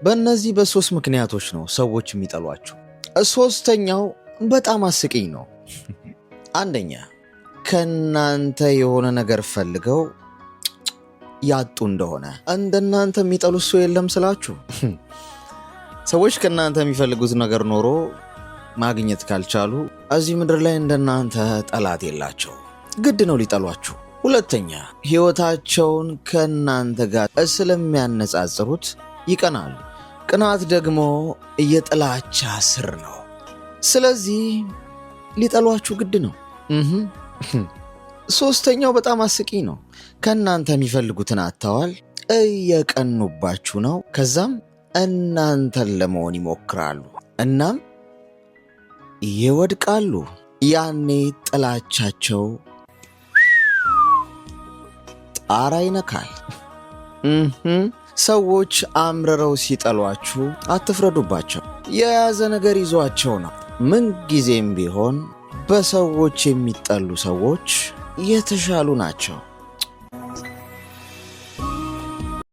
በእነዚህ በሶስት ምክንያቶች ነው ሰዎች የሚጠሏችሁ። ሶስተኛው በጣም አስቂኝ ነው። አንደኛ ከናንተ የሆነ ነገር ፈልገው ያጡ እንደሆነ። እንደናንተ የሚጠሉት ሰው የለም ስላችሁ። ሰዎች ከናንተ የሚፈልጉት ነገር ኖሮ ማግኘት ካልቻሉ እዚህ ምድር ላይ እንደናንተ ጠላት የላቸው፣ ግድ ነው ሊጠሏችሁ። ሁለተኛ ሕይወታቸውን ከናንተ ጋር ስለሚያነጻጽሩት ይቀናሉ። ቅናት ደግሞ የጥላቻ ስር ነው። ስለዚህ ሊጠሏችሁ ግድ ነው። ሶስተኛው በጣም አስቂኝ ነው። ከናንተ የሚፈልጉትን አጥተዋል፣ እየቀኑባችሁ ነው። ከዛም እናንተን ለመሆን ይሞክራሉ፣ እናም ይወድቃሉ። ያኔ ጥላቻቸው ጣራ ይነካል። ሰዎች አምርረው ሲጠሏችሁ አትፍረዱባቸው። የያዘ ነገር ይዟቸው ነው። ምንጊዜም ቢሆን በሰዎች የሚጠሉ ሰዎች የተሻሉ ናቸው።